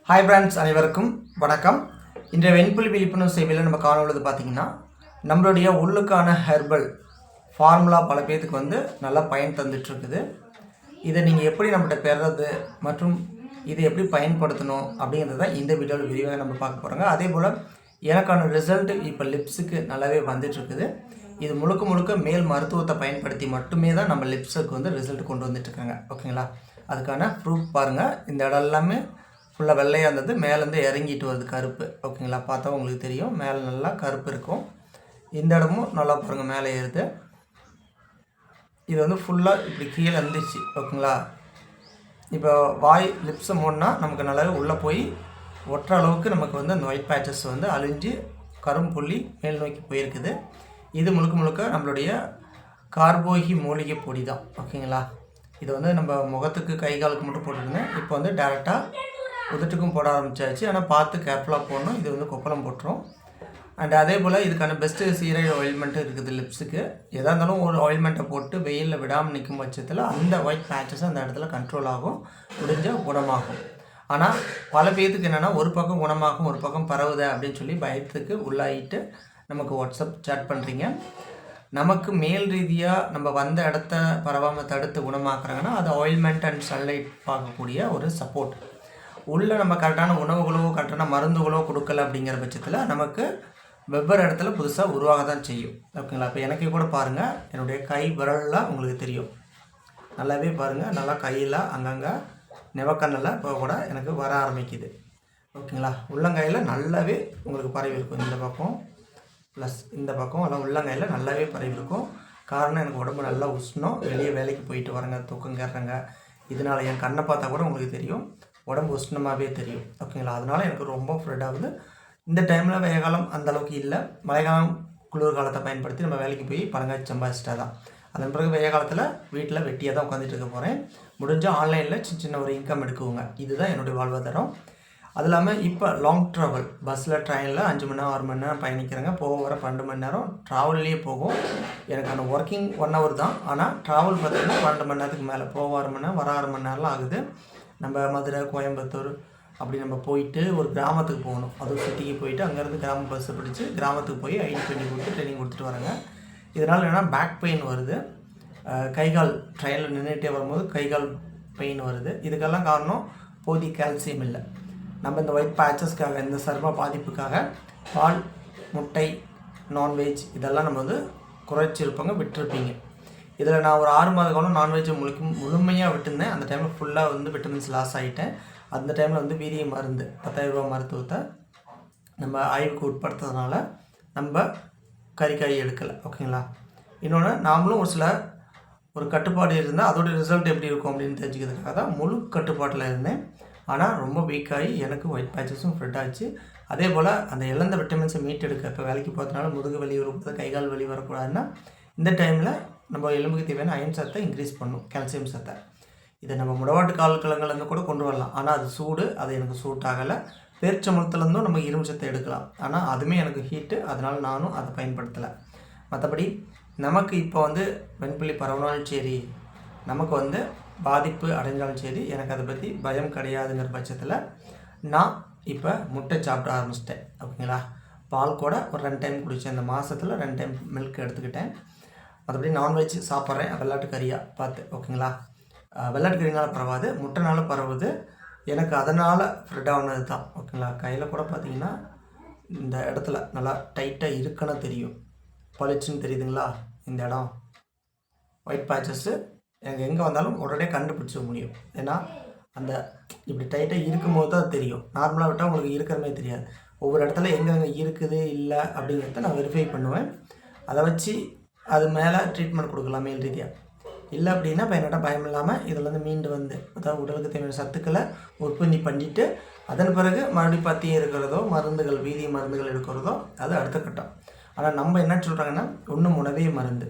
Hi friends, அனைவருக்கும் வணக்கம். இன்றைய வெண்புலி விழிப்புணர்வு சேவையில் நம்ம காண உள்ளது பார்த்திங்கன்னா, நம்மளுடைய உள்ளுக்கான ஹெர்பல் ஃபார்முலா பல பேர்த்துக்கு நல்லா பயன் தந்துட்டுருக்குது. இதை நீங்கள் எப்படி நம்மகிட்ட பெறுறது மற்றும் இதை எப்படி பயன்படுத்தணும் அப்படிங்கிறத இந்த வீடியோவில் விரிவாக நம்ம பார்க்க போகிறோங்க. அதே போல் எனக்கான ரிசல்ட்டு இப்போ லிப்ஸுக்கு நல்லாவே வந்துட்டுருக்குது. இது முழுக்க மேல் மருத்துவத்தை பயன்படுத்தி மட்டுமே தான் நம்ம லிப்ஸுக்கு ரிசல்ட் கொண்டு வந்துட்டுருக்காங்க. ஓகேங்களா? அதுக்கான ப்ரூஃப் பாருங்கள். இந்த இடம் எல்லாமே ஃபுல்லாக வெள்ளையாக இருந்தது, மேலேருந்து இறங்கிட்டு வருது கருப்பு. ஓகேங்களா? பார்த்தா உங்களுக்கு தெரியும், மேலே நல்லா கருப்பு இருக்கும். இந்த இடமும் நல்லா பாருங்கள், மேலே ஏறுது. இது ஃபுல்லாக இப்படி கீழே இருந்துச்சு. ஓகேங்களா? இப்போ வாய் லிப்ஸை மூடினா நமக்கு நல்லாவே உள்ளே போய் ஒட்டுற அளவுக்கு நமக்கு அந்த ஒயிட் பேச்சஸ் அழிஞ்சு கரும்புள்ளி மேல் நோக்கி போயிருக்குது. இது முழுக்க நம்மளுடைய கார்போகி மூலிகை பொடி தான். ஓகேங்களா? இது நம்ம முகத்துக்கு கை காலுக்கு மட்டும் போட்டுருந்தேன். இப்போ டேரெக்டாக உதட்டுக்கும் போட ஆரம்பிச்சாச்சு. ஆனால் பார்த்து கேர்ஃபுல்லாக போடணும். இது கொப்பளம் போட்டுரும். அண்ட் அதே போல் இதுக்கான பெஸ்ட்டு சீரைடு ஆயில்மெண்ட்டு இருக்குது லிப்ஸுக்கு. எதாக இருந்தாலும் ஒரு ஆயில்மெண்ட்டை போட்டு வெயிலில் விடாமல் நிற்கும் பட்சத்தில் அந்த ஒயிட் பேச்சஸ் அந்த இடத்துல கண்ட்ரோல் ஆகும், முடிஞ்ச குணமாகும். ஆனால் பல பேர்த்துக்கு என்னென்னா, ஒரு பக்கம் குணமாகும் ஒரு பக்கம் பரவுது அப்படின்னு சொல்லி பயத்துக்கு உள்ளாயிட்டு நமக்கு வாட்ஸ்அப் சேட் பண்ணுறீங்க. நமக்கு மேல் ரீதியாக நம்ம வந்த இடத்த பரவாமல் தடுத்து குணமாக்குறாங்கன்னா அது ஆயில்மெண்ட் அண்ட் சன்லைட் பார்க்கக்கூடிய ஒரு சப்போர்ட். உள்ளே நம்ம கரெக்டான உணவுகளோ கரெக்டான மருந்துகளோ கொடுக்கல அப்படிங்கிற பட்சத்தில் நமக்கு வெவ்வேறு இடத்துல புதுசாக உருவாக தான் செய்யும். ஓகேங்களா? இப்போ எனக்கே கூட பாருங்கள், என்னுடைய கை விரலில் உங்களுக்கு தெரியும், நல்லாவே பாருங்கள், நல்லா கையில் அங்கங்கே நிவக்கண்ணில் இப்போ கூட எனக்கு வர ஆரம்பிக்குது. ஓகேங்களா? உள்ளங்கையில் நல்லாவே உங்களுக்கு பரவி இருக்கும். இந்த பக்கம் ப்ளஸ் இந்த பக்கம் எல்லாம் உள்ளங்கையில் நல்லாவே பரவி இருக்கும். காரணம், எனக்கு உடம்பு நல்லா உஷ்ணம், வெளியே வேலைக்கு போயிட்டு வரங்க, தூக்கம் கேட்குறேங்க. இதனால் என் கண்ணை பார்த்தா கூட உங்களுக்கு தெரியும், உடம்பு உஷ்ணமாகவே தெரியும். ஓகேங்களா? அதனால் எனக்கு ரொம்ப ஃப்ரெட் ஆகுது. இந்த டைமில் வெய்ய காலம் அந்தளவுக்கு இல்லை. மழைக்காலம் குளிர்காலத்தை பயன்படுத்தி நம்ம வேலைக்கு போய் பணங்காய்ச்சி சம்பாதிச்சிட்டா தான். அதன் பிறகு வெய்ய காலத்தில் வீட்டில் வெட்டியாக தான் உட்காந்துட்டு இருக்க போகிறேன். முடிஞ்சால் ஆன்லைனில் சின்ன ஒரு இன்கம் எடுக்குவோங்க. இதுதான் என்னுடைய வாழ்வாதாரம். அது இல்லாமல் இப்போ லாங் ட்ராவல் பஸ்ஸில் ட்ரெயினில் 5 மணி நேரம் 6 மணி நேரம் பயணிக்கிறேங்க. போக வர 12 மணி நேரம் ட்ராவல்லையே போகும். எனக்கான ஒர்க்கிங் 1 hour தான். ஆனால் ட்ராவல் பார்த்திங்கன்னா 12 மணி நேரத்துக்கு மேலே, போக 6 மணி நேரம் வர 6 மணி நேரம்லாம் ஆகுது. நம்ம மதுரை, கோயம்புத்தூர் அப்படி நம்ம போயிட்டு ஒரு கிராமத்துக்கு போகணும். அதுவும் சிட்டிக்கு போயிட்டு அங்கேருந்து கிராம பஸ்ஸை பிடிச்சி கிராமத்துக்கு போய் ஐடி பண்ணி கொடுத்து ட்ரைனிங் கொடுத்துட்டு வராங்க. இதனால் என்னென்னா பேக் பெயின் வருது, கைகால் ட்ரெயினில் நின்றுட்டே வரும்போது கைகால் பெயின் வருது. இதுக்கெல்லாம் காரணம் போதிய கால்சியம் இல்லை. நம்ம இந்த ஒயிட் பேச்சஸ்க்காக, இந்த சர்ம பாதிப்புக்காக பால், முட்டை, நான்வெஜ் இதெல்லாம் நம்ம குறைச்சிருப்பாங்க, விட்டுருப்பீங்க. இதில் நான் ஒரு 6 மாத காலம் நான்வெஜ்ஜை முழுமையாக விட்டுருந்தேன். அந்த டைமில் ஃபுல்லாக விட்டமின்ஸ் லாஸ் ஆகிட்டேன். அந்த டைமில் வீரிய மருந்து 10,000 ரூபா மருத்துவத்தை நம்ம ஆய்வுக்கு உட்படுத்துறதுனால நம்ம கறிக்காய் எடுக்கலை. ஓகேங்களா? இன்னொன்று, நாமளும் ஒரு கட்டுப்பாடு இருந்தால் அதோடய ரிசல்ட் எப்படி இருக்கும் அப்படின்னு தெரிஞ்சுக்கிறதுக்காக தான் முழு கட்டுப்பாட்டில் இருந்தேன். ஆனால் ரொம்ப வீக்காகி எனக்கு ஒயிட் பேச்சஸும் ஃப்ரெட் ஆச்சு. அதே போல் அந்த இழந்த விட்டமின்ஸை மீட்டெடுக்க, இப்போ வேலைக்கு போகிறதுனால முதுகு வலி வரக்கூடாது, கைகால் வலி வரக்கூடாதுன்னா இந்த டைமில் நம்ம எலும்புக்கு தேவையான அயன் சத்தை இன்க்ரீஸ் பண்ணும், கால்சியம் சத்தை. இதை நம்ம முடவாட்டு கால்கிழங்குலேருந்து கூட கொண்டு வரலாம். ஆனால் அது சூடு, அது எனக்கு சூட் ஆகலை. பேரிச்சம்பழத்துலேருந்தும் நம்ம இரும்பு சத்தை எடுக்கலாம். ஆனால் அதுவுமே எனக்கு ஹீட்டு, அதனால் நானும் அதை பயன்படுத்தலை. மற்றபடி நமக்கு இப்போ வெண்புள்ளி பரவனாலும் சரி, நமக்கு பாதிப்பு அடைஞ்சாலும் சரி, எனக்கு அதை பற்றி பயம் கிடையாதுங்கிற பட்சத்தில் நான் இப்போ முட்டை சாப்பிட ஆரம்பிச்சிட்டேன். ஓகேங்களா? பால் கூட ஒரு 2 டைம் குடித்தேன். இந்த மாதத்தில் 2 டைம் மில்க் எடுத்துக்கிட்டேன். மற்றபடி நான்வெஜ் சாப்பிட்றேன், வெள்ளாட்டு கறியாக பார்த்து. ஓகேங்களா? வெள்ளாட்டு கறினால பரவாது, முட்டைனால பரவுது. எனக்கு அதனால் ஃப்ரெட் ஆனது தான். ஓகேங்களா? கையில் கூட பார்த்திங்கன்னா இந்த இடத்துல நல்லா டைட்டாக இருக்குன்னு தெரியும், பளிச்சுன்னு தெரியுதுங்களா? இந்த இடம் ஒயிட் பேச்சஸ்ஸு எனக்கு எங்கே வந்தாலும் உடனே கண்டுபிடிச்ச முடியும். ஏன்னா அந்த இப்படி டைட்டாக இருக்கும்போது தான் தெரியும். நார்மலாக விட்டால் உங்களுக்கு இருக்கிற மாதிரி தெரியாது. ஒவ்வொரு இடத்துல எங்கெங்கே இருக்குது இல்லை அப்படிங்கிறத நான் வெரிஃபை பண்ணுவேன். அதை வச்சு அது மேலே ட்ரீட்மெண்ட் கொடுக்கலாம் மேல் ரீதியாக. இல்லை அப்படின்னா என்னோட பயம் இல்லாமல் இதில் மீண்டு அதாவது உடலுக்கு தேவையான சத்துக்களை உற்பத்தி பண்ணிவிட்டு அதன் பிறகு மறுபடியும் பத்தியம் இருக்கிறதோ, மருந்துகள், வீரிய மருந்துகள் எடுக்கிறதோ அது அடுத்த கட்டம். ஆனால் நம்ம என்ன சொல்கிறாங்கன்னா, ஒன்றும் உணவே மருந்து,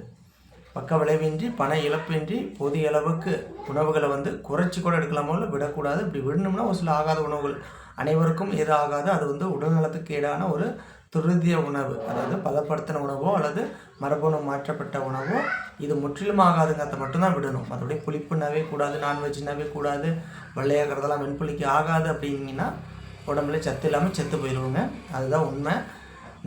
பக்க விளைவின்றி பண இழப்பின்றி போதிய அளவுக்கு உணவுகளை குறைச்சி கூட எடுக்கலாமோ இல்லை விடக்கூடாது. இப்படி விடணும்னா ஒரு சில ஆகாத உணவுகள், அனைவருக்கும் எது ஆகாது, அது உடல்நலத்துக்கு ஏடான ஒரு துரிதிய உணவு, அதாவது பதப்படுத்தின உணவோ அல்லது மரபணு மாற்றப்பட்ட உணவோ இது முற்றிலும் ஆகாதுங்கிறத மட்டும்தான் விடணும். மற்றபடி புளிப்புனாவே கூடாது, நான்வெஜ்னாவே கூடாது, வெள்ளையாகிறதெல்லாம் வெண்புளிக்கு ஆகாது அப்படின்னீங்கன்னா உடம்புல சத்து இல்லாமல் செத்து போயிடுவோங்க. அதுதான் உண்மை.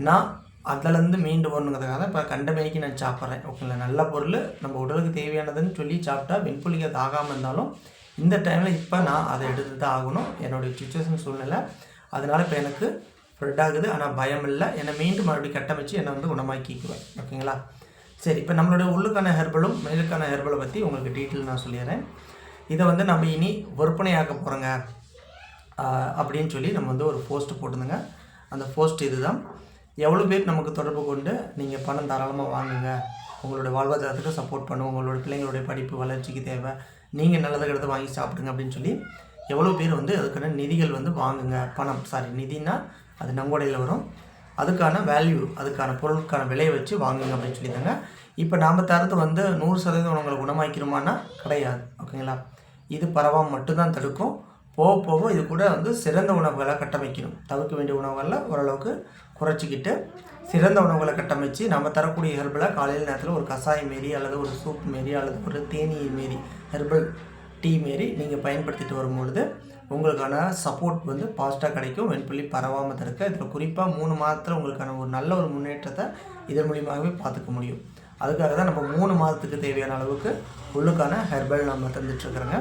நான் அதிலேருந்து மீண்டு வரணுங்கிறதுக்காக தான் இப்போ கண்டமேனிக்கு நான் சாப்பிட்றேன். ஓகேங்களா. நல்ல பொருள் நம்ம உடலுக்கு தேவையானதுன்னு சொல்லி சாப்பிட்டா வெண்புள்ளிக்கு அது ஆகாமல் இருந்தாலும் இந்த டைமில் இப்போ நான் அதை எடுத்து தான் ஆகணும். என்னுடைய சுச்சுவேஷன் சூழ்நிலை அதனால் இப்போ எனக்கு ஸ்ப்ரெட் ஆகுது. ஆனால் பயம் இல்லை. என்னை மீண்டும் மறுபடியும் கட்டமைச்சு என்னை வந்து குணமாக்கிக்குவேன். ஓகேங்களா. சரி, இப்போ நம்மளுடைய உள்ளுக்கான ஹெர்பலும் மேலுக்கான ஹெர்பலை பற்றி உங்களுக்கு டீட்டெயில் நான் சொல்லிடுறேன். இதை வந்து நம்ம இனி விற்பனையாக்க போகிறோங்க அப்படின்னு சொல்லி நம்ம வந்து ஒரு போஸ்ட்டு போட்டுருந்தோங்க. அந்த போஸ்ட் இது தான். எவ்வளோ பேர் நமக்கு தொடர்பு கொண்டு நீங்கள் பணம் தாராளமாக வாங்குங்க, உங்களுடைய வாழ்வாதாரத்துக்கு சப்போர்ட் பண்ணுவோம், உங்களுடைய பிள்ளைங்களுடைய படிப்பு வளர்ச்சிக்கு தேவை, நீங்கள் நல்லதை கிடத்து வாங்கி சாப்பிடுங்க அப்படின்னு சொல்லி எவ்வளோ பேர் வந்து அதுக்கான நிதிகள் வந்து வாங்குங்க. பணம் நிதினா அது நங்கோடையில் வரும். அதுக்கான வேல்யூ, அதுக்கான பொருளுக்கான விலையை வச்சு வாங்குங்க அப்படின்னு சொல்லியிருந்தாங்க. இப்போ நாம் தரது வந்து 100% உங்களை குணமாக்கிடுமானா கிடையாது. ஓகேங்களா. இது பரவாமல் மட்டும்தான் தடுக்கும். போக போக இது கூட வந்து சிறந்த உணவுகளை கட்டமைக்கணும். தவிர்க்க வேண்டிய உணவுகளில் ஓரளவுக்கு குறைச்சிக்கிட்டு சிறந்த உணவுகளை கட்டமைச்சு நம்ம தரக்கூடிய ஹெர்பலை காலையில் நேரத்தில் ஒரு கஷாயம் மாரி அல்லது ஒரு சூப் மாரி அல்லது ஒரு தேநீர் மாரி ஹெர்பல் டீ மாரி நீங்கள் பயன்படுத்திட்டு வரும்பொழுது உங்களுக்கான சப்போர்ட் வந்து பாசிட்டாக கிடைக்கும். வெண்புள்ளி பரவாமல் தடுக்க இதில் குறிப்பாக 3 மாதத்தில் உங்களுக்கான ஒரு நல்ல ஒரு முன்னேற்றத்தை இதன் மூலியமாகவே பார்த்துக்க முடியும். அதுக்காக தான் நம்ம 3 மாதத்துக்கு தேவையான அளவுக்கு உள்ளுக்கான ஹெர்பல் நம்ம தந்துட்டுருக்குறோங்க.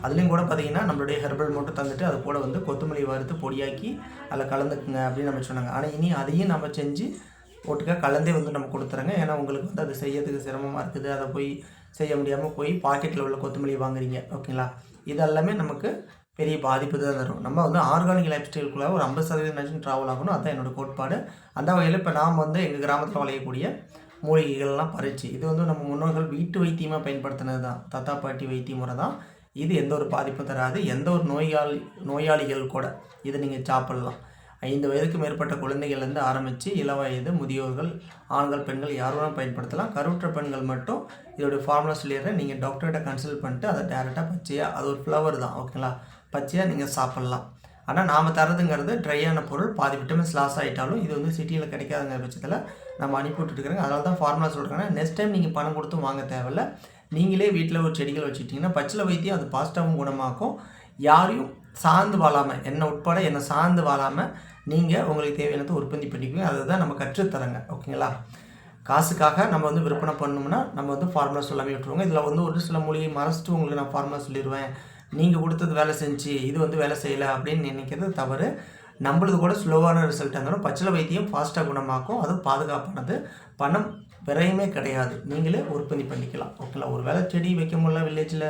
அதுலேயும் கூட பார்த்திங்கன்னா நம்மளுடைய ஹெர்பல் மட்டும் தந்துட்டு அது கூட வந்து கொத்தமல்லி வறுத்து பொடியாக்கி அதில் கலந்துக்குங்க அப்படின்னு நம்ம சொன்னாங்க. ஆனால் இனி அதையும் நம்ம செஞ்சு ஒட்டுக்கா கலந்தே வந்து நம்ம கொடுத்துறோங்க. ஏன்னா உங்களுக்கு வந்து அது செய்யறதுக்கு சிரமமாக இருக்குது. அதை போய் செய்ய முடியாமல் போய் பாக்கெட்டில் உள்ள கொத்தமல்லி வாங்குறீங்க. ஓகேங்களா. இதெல்லாமே நமக்கு பெரிய பாதிப்பு தான் தரும். நம்ம வந்து ஆர்கானிக் லைஃப் ஸ்டைலுக்குள்ளே ஒரு 50% ட்ராவல் ஆகணும். அதுதான் என்னோடய கோட்பாடு. அந்த வகையில் இப்போ நாம் வந்து எங்கள் கிராமத்தில் விளையக்கூடிய மூலிகைகள்லாம் பறித்து இது வந்து நம்ம முன்னோர்கள் வீட்டு வைத்தியமாக பயன்படுத்தினது தான். தாத்தா பாட்டி வைத்திய முறை தான். இது எந்த ஒரு பாதிப்பும் தராது. எந்த ஒரு நோயாளிகள் கூட இதை நீங்கள் சாப்பிட்லாம். 5 வயதுக்கு மேற்பட்ட குழந்தைகள்லேருந்து ஆரம்பித்து இளவயது முதியோர்கள் ஆண்கள் பெண்கள் யாரும் பயன்படுத்தலாம். கருவுற்ற பெண்கள் மட்டும் இதோடைய ஃபார்முலா சொல்லிடுறேன். நீங்கள் டாக்டர்கிட்ட கன்சல்ட் பண்ணிட்டு அதை டேரெக்டாக பச்சையாக, அது ஒரு ஃப்ளவர் தான். ஓகேங்களா. பச்சையாக நீங்கள் சாப்பிட்லாம். ஆனால் நாம் தரதுங்கிறது ட்ரையான பொருள். பாதி விட்டமின்ஸ் லாஸ் ஆகிட்டாலும் இது வந்து சிட்டியில் கிடைக்காதுங்கிற பட்சத்தில் நம்ம அனுப்பி விட்டுருக்குறோங்க. அதனால தான் ஃபார்முலா சொல்கிறாங்க. நெக்ஸ்ட் டைம் நீங்கள் பணம் கொடுத்து வாங்க தேவையில்லை. நீங்களே வீட்டில் ஒரு செடிகள் வச்சுக்கிட்டிங்கன்னா பச்சிலை வைத்தியம் அது பாசிட்டிவாகவும் குணமாக்கும். யாரையும் சார்ந்து வாழாமல், என்னை உட்பட என்னை சார்ந்து வாழாமல் நீங்கள் உங்களுக்கு தேவையானதை உற்பத்தி பண்ணிக்குவீங்க. அதை தான் நம்ம கற்றுத்தரங்க. ஓகேங்களா. காசுக்காக நம்ம வந்து விற்பனை பண்ணோம்னா நம்ம வந்து ஃபார்முலா சொல்லாமல் விட்டுருவோங்க. இதில் வந்து ஒரு சில மூலிகை மறைச்சிட்டு உங்களுக்கு நான் ஃபார்முலா சொல்லிடுவேன், நீங்கள் கொடுத்தது வேலை செஞ்சு இது வந்து வேலை செய்யலை அப்படின்னு நினைக்கிறது தவறு. நம்மளது கூட ஸ்லோவான ரிசல்ட்டாக இருந்தாலும் பச்சிலை வைத்தியம் ஃபாஸ்ட்டாக குணமாக்கும். அதுவும் பாதுகாப்பானது. பணம் விரையுமே கிடையாது. நீங்களே உற்பத்தி பண்ணிக்கலாம். ஓகேங்களா. ஒரு வேலை செடி வைக்க முடியல, வில்லேஜில்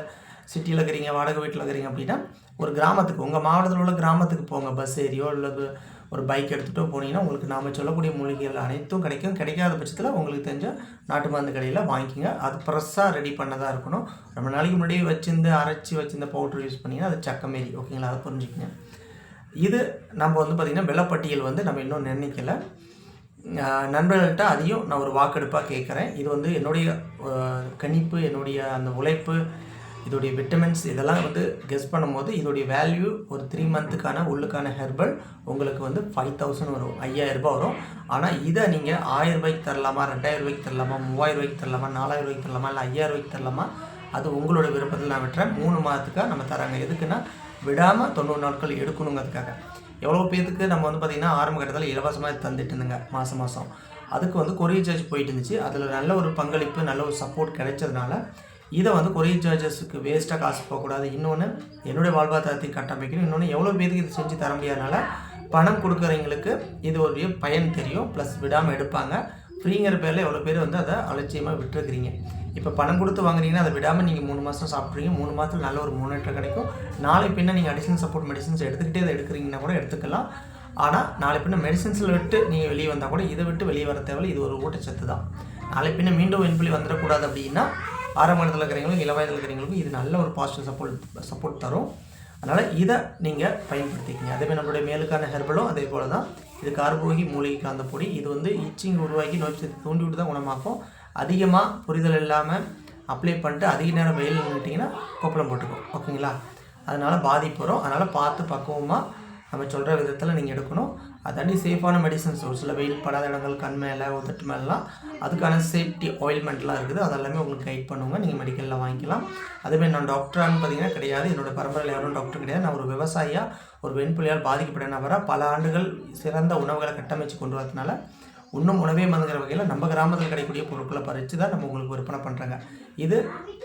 சிட்டியில் இருக்கிறீங்க, வாடகை வீட்டில் இருக்கிறீங்க அப்படின்னா ஒரு கிராமத்துக்கு, உங்கள் மாவட்டத்தில் உள்ள கிராமத்துக்கு போங்க. பஸ் ஏரியோ அல்லது ஒரு பைக் எடுத்துகிட்டோ போனீங்கன்னா உங்களுக்கு நாம் சொல்லக்கூடிய மூலிகைகள் அனைத்தும் கிடைக்கும். கிடைக்காத பட்சத்தில் உங்களுக்கு தெரிஞ்ச நாட்டு மருந்து கடையில் வாங்கிக்கோங்க. அது ஃப்ரெஷ்ஷாக ரெடி பண்ணதாக இருக்கணும். ரொம்ப நாளைக்கு முன்னாடி வச்சிருந்து அரைச்சி வச்சிருந்த பவுட்ரு யூஸ் பண்ணிங்கன்னா அது சக்க மாரி. ஓகேங்களா. அதை புரிஞ்சுக்கங்க. இது நம்ம வந்து பார்த்திங்கன்னா வெள்ளப்பட்டியல் வந்து நம்ம இன்னும் நினைக்கல. நண்பர்கள்ட்ட அதையும் நான் ஒரு வாக்கெடுப்பாக கேட்குறேன். இது வந்து என்னுடைய கணிப்பு, என்னுடைய அந்த உழைப்பு, இதோடைய விட்டமின்ஸ் இதெல்லாம் வந்து கெஸ் பண்ணும்போது இதோடைய வேல்யூ ஒரு 3 மந்த்துக்கான உள்ளுக்கான ஹெர்பல் உங்களுக்கு வந்து 5000 வரும், 5000 ரூபாய் வரும். ஆனால் இதை நீங்கள் 1000 ரூபாய்க்கு தரலாமா, 2000 ரூபாய்க்கு தரலாமா, 3000 ரூபாய்க்கு தரலாமா, 4000 ரூபாய்க்கு தரலாமா, இல்லை 5000 ரூபாய்க்கு தரலாமா, அது உங்களோட விருப்பத்தில் நான் விட்டுறேன். 3 மாதத்துக்காக நம்ம தராங்க. எதுக்குன்னா விடாமல் 90 நாட்கள் எடுக்கணுங்கிறதுக்காக. எவ்வளோ பேருக்கு நம்ம வந்து பார்த்திங்கன்னா ஆரம்ப கட்டத்தில் இலவசமாக தந்துட்டு இருந்துங்க மாதம். அதுக்கு வந்து கொரியர் சார்ஜ் போயிட்டு இருந்துச்சு. அதில் நல்ல ஒரு பங்களிப்பு, நல்ல ஒரு சப்போர்ட் கிடைச்சதுனால இதை வந்து கொரியர் சார்ஜஸுக்கு வேஸ்ட்டாக காசு போகக்கூடாது. இன்னொன்று என்னுடைய வாழ்வாதாரத்தை கட்டமைக்கணும். இன்னொன்று எவ்வளோ பேருக்கு இது செஞ்சு தர முடியாதனால பணம் கொடுக்குறவங்களுக்கு இது ஒரு பயன் தெரியும். ப்ளஸ் விடாமல் எடுப்பாங்க. ஃப்ரீங்கிற பேரில் எவ்வளோ பேர் வந்து அதை அலட்சியமாக விட்டுருக்கிறீங்க. இப்போ பணம் கொடுத்து வாங்குறீங்கன்னா அதை விடாமல் நீங்கள் 3 மாதம் சாப்பிட்றீங்க. 3 மாதத்தில் நல்ல ஒரு முன்னேற்றம் கிடைக்கும். நாளை பின்ன நீங்கள் அடிஷனல் சப்போர்ட் மெடிசன்ஸ் எடுத்துக்கிட்டே அதை எடுக்கிறீங்கன்னா கூட எடுத்துக்கலாம். ஆனால் நாளை பின்ன மெடிசன்ஸில் விட்டு நீங்கள் வெளியே வந்தால் கூட இதை விட்டு வெளியே வர தேவையில்லை. இது ஒரு ஊட்டச்சத்து தான். நாளை பின்ன மீண்டும் வெண்புலி வந்துடக்கூடாது அப்படின்னா ஆரம்ப இடத்துல இருக்கிறவங்களுக்கும் இளவயதில் இருக்கிறவங்களுக்கும் இது நல்ல ஒரு பாசிட்டிவ் சப்போர்ட் தரும். அதனால் இதை நீங்கள் பயன்படுத்திக்கிங்க. அதேமாதிரி நம்மளுடைய மேலுக்கான ஹெர்பலும் அதே போல் தான். இது கார்போகி மூலிகை காந்த பொடி. இது வந்து இச்சிங் உருவாக்கி நோய் தூண்டி விட்டு தான் குணமாக்கும். அதிகமாக புரிதல் இல்லாமல் அப்ளை பண்ணிட்டு அதிக நேரம் வெயில் நின்றுட்டிங்கன்னா கொப்பளம் போட்டுக்கும். ஓகேங்களா. அதனால் பாதிப்பு வரும். அதனால் பார்த்து பக்குவமாக நம்ம சொல்கிற விதத்தில் நீங்கள் எடுக்கணும். அதாண்டி சேஃபான மெடிசன்ஸ் ஒரு சில வெயில் படாத இடங்கள், கண் மேலே, உதட்டு மேலாம் அதுக்கான சேஃப்டி ஆயில்மெண்ட்லாம் இருக்குது. அதெல்லாமே உங்களுக்கு கைட் பண்ணுவாங்க. நீங்கள் மெடிக்கலில் வாங்கிக்கலாம். அதுமாதிரி நான் டாக்டரானு பார்த்தீங்கன்னா கிடையாது. என்னோடய பரம்பரையில் யாரும் டாக்டர் கிடையாது. நான் ஒரு விவசாயியாக ஒரு வெண்புலியால் பாதிக்கப்பட்ட நபராக பல ஆண்டுகள் சிறந்த உணவுகளை கட்டமைச்சு கொண்டு வரதுனால இன்னும் உணவே மருந்துங்கிற வகையில் நம்ம கிராமத்தில் கிடைக்கக்கூடிய பொருட்களை பறித்து தான் நம்ம உங்களுக்கு விற்பனை பண்ணுறாங்க. இது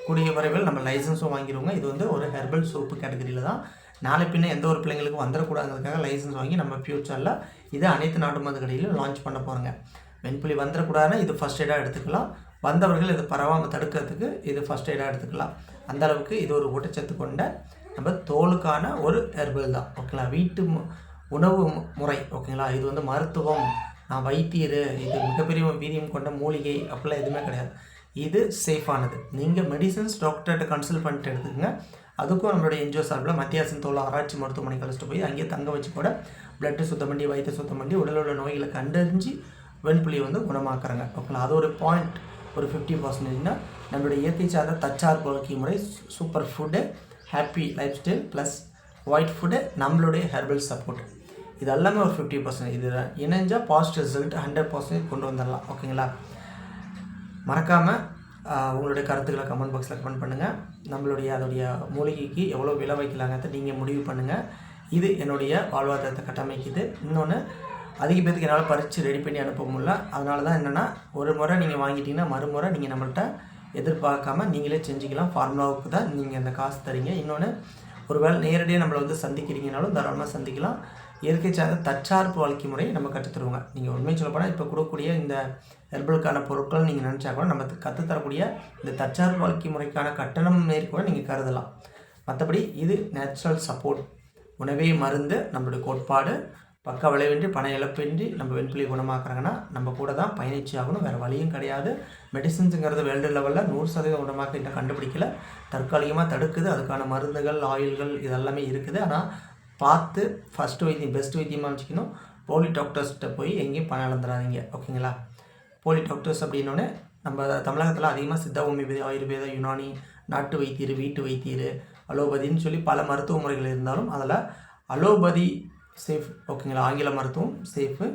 கூடிய விரைவில் நம்ம லைசன்ஸும் வாங்கிடுவோங்க. இது வந்து ஒரு ஹெர்பல் சோப்பு கேட்டகரியில் தான். நாளை பின்ன எந்த ஒரு பிள்ளைங்களுக்கும் வந்துடக்கூடாதுங்கிறதுக்காக லைசன்ஸ் வாங்கி நம்ம ஃப்யூச்சரில் இதை அனைத்து நாட்டு மருந்து கடையிலும் லான்ச் பண்ண போகிறோங்க. வெண்புலி வந்துடக்கூடாதுன்னா இது ஃபஸ்ட் எய்டாக எடுத்துக்கலாம். வந்தவர்கள் இது பரவாமல் தடுக்கிறதுக்கு இது ஃபஸ்ட் எய்டாக எடுத்துக்கலாம். அந்தளவுக்கு இது ஒரு ஊட்டச்சத்து கொண்ட நம்ம தோலுக்கான ஒரு ஹெர்பல் தான். ஓகேங்களா? வீட்டு உணவு முறை. ஓகேங்களா? இது வந்து மருத்துவம், நான் வைத்தியர், இது மிகப்பெரிய வீரியம் கொண்ட மூலிகை அப்படிலாம் எதுவுமே கிடையாது. இது சேஃபானது. நீங்கள் மெடிசன்ஸ் டாக்டர்கிட்ட கன்சல்ட் பண்ணிட்டு எடுத்துக்கங்க. அதுக்கும் நம்மளுடைய என்ஜிஓ சார்பில் மத்திய அரசின் தோல் ஆராய்ச்சி மருத்துவமனை கழிச்சிட்டு போய் அங்கேயே தங்க வச்சு கூட பிளட்டு சுத்தம் பண்ணி, வயிற்று சுத்தம் பண்ணி, உடலோட நோய்களை கண்டறிஞ்சு வெண்புலியை வந்து குணமாக்குறாங்க. ஓகேங்களா? அது ஒரு பாயிண்ட். ஒரு 50%னா நம்மளுடைய இயற்கை சார்ந்த தற்சார்பு வாழ்க்கை முறை, super food, happy life style plus white food, நம்மளுடைய ஹெர்பல் சப்போர்ட், இது எல்லாமே ஒரு 50%. இது இணைஞ்சால் பாசிட்டிவ் ரிசல்ட் 100% கொண்டு வந்துடலாம். ஓகேங்களா? மறக்காமல் உங்களுடைய கருத்துக்களை கமெண்ட் பாக்ஸில் கமெண்ட் பண்ணுங்கள். நம்மளுடைய அதோடைய மூலிகைக்கு எவ்வளோ விலை வைக்கலாங்கிறத நீங்கள் முடிவு பண்ணுங்கள். இது என்னுடைய வாழ்வாதாரத்தை கட்டமைக்குது. இன்னொன்று, அதிக பேருக்கு என்னால் பறித்து ரெடி பண்ணி அனுப்ப முடியல. அதனால தான் என்னென்னா, ஒரு முறை நீங்கள் வாங்கிட்டீங்கன்னா மறுமுறை நீங்கள் நம்மள்கிட்ட எதிர்பார்க்காம நீங்களே செஞ்சுக்கலாம். ஃபார்முலாவுக்கு தான் நீங்கள் அந்த காசு தரீங்க. இன்னொன்று, ஒரு வேளை நேரடியாக நம்மளை வந்து சந்திக்கிறீங்கனாலும் தாராளமாக சந்திக்கலாம். இயற்கை சார்ந்த தற்சார்பு வாழ்க்கை முறை நம்ம கற்றுத்தருவோங்க. நீங்கள் உண்மையை சொல்லப்போனால் இப்போ கொடுக்கக்கூடிய இந்த ஹெர்பலுக்கான பொருட்கள் நீங்கள் நினச்சா கூட நம்ம கற்றுத்தரக்கூடிய இந்த தற்சார்பு வாழ்க்கை முறைக்கான கட்டணம் மாரி கூட நீங்கள் கருதலாம். மற்றபடி இது நேச்சுரல் சப்போர்ட், உணவே மருந்து, நம்மளுடைய கோட்பாடு, பக்க விளைவின்றி பண இழப்பின்றி நம்ம வெண்புலியை குணமாக்குறாங்கன்னா நம்ம கூட தான் பயணிச்சு ஆகணும். வேறு வழியும் கிடையாது. மெடிசின்ஸுங்கிறது வேர்ல்டு லெவலில் 100% குணமாக்க இன்னும் கண்டுபிடிக்கல. தற்காலிகமாக தடுக்குது. அதுக்கான மருந்துகள், ஆயில்கள் இதெல்லாமே இருக்குது. ஆனால் பார்த்து ஃபஸ்ட்டு வைத்தியம், பெஸ்ட் வைத்தியமாக வச்சுக்கணும். போலி டாக்டர்ஸ்கிட்ட போய் எங்கேயும் பணம் இழந்துடாதீங்க. ஓகேங்களா? போலி டாக்டர்ஸ் அப்படின்னோடனே நம்ம தமிழகத்தில் அதிகமாக சித்தா, ஹோமியோபதி, ஆயுர்வேதா, யுனானி, நாட்டு வைத்தியர், வீட்டு வைத்தியர், அலோபதின்னு சொல்லி பல மருத்துவ முறைகள் இருந்தாலும் அதில் அலோபதி சேஃப். ஓகேங்களா? ஆங்கில மருத்துவம் சேஃபு.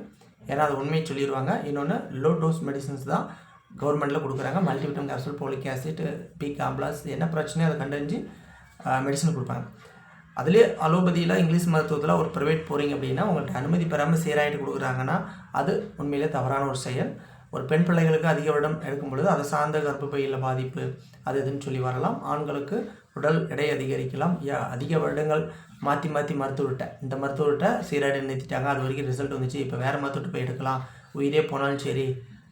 ஏன்னா அது உண்மையை சொல்லிடுவாங்க. இன்னொன்று, லோ டோஸ் மெடிசன்ஸ் தான் கவர்மெண்ட்டில் கொடுக்குறாங்க. மல்டிவிட்டமின் கேப்சூல், போலிக் ஆசிட், பீக் ஆம்ப்ளாஸ், என்ன பிரச்சனையோ அதை கண்டறிஞ்சு மெடிசன் கொடுப்பாங்க. அதிலே அலோபதியில் இங்கிலீஷ் மருத்துவத்தில் ஒரு ப்ரைவேட் போகிறீங்க அப்படின்னா உங்கள்கிட்ட அனுமதி பெறாமல் சீராயிட்டு கொடுக்குறாங்கன்னா அது உண்மையிலே தவறான ஒரு செயல். ஒரு பெண் பிள்ளைகளுக்கு அதிக வருடம் எடுக்கும் பொழுது அதை சார்ந்த கர்ப்பப்பையில் பாதிப்பு அது இதுன்னு சொல்லி வரலாம். ஆண்களுக்கு உடல் எடை அதிகரிக்கலாம். அதிக வருடங்கள் மாற்றி மருத்துவர்கிட்ட, இந்த மருத்துவர்கிட்ட சீராய்டு நிறுத்திட்டாங்க, அது வரைக்கும் ரிசல்ட் வந்துச்சு, இப்போ வேறு மருத்துவர்கிட்ட போய் எடுக்கலாம், உயிரே போனாலும் சரி,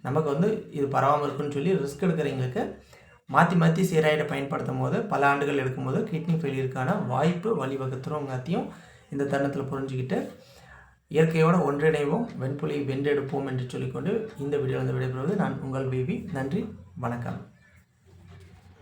நமக்கு வந்து இது பரவாமல் இருக்குன்னு சொல்லி ரிஸ்க் எடுக்கிறவங்களுக்கு மாற்றி சீராய்டை பயன்படுத்தும் போது பல ஆண்டுகள் எடுக்கும்போது கிட்னி ஃபெயிலியருக்கான வாய்ப்பு வழிவகுத்துறவங்காத்தையும் இந்த தருணத்தில் புரிஞ்சுக்கிட்டு இயற்கையோடு ஒன்றிணைவோம், வெண்புலியை வென்றெடுப்போம் என்று சொல்லிக்கொண்டு இந்த வீடியோவில் விடைபெறுவது நான் உங்கள் பேபி. நன்றி, வணக்கம்.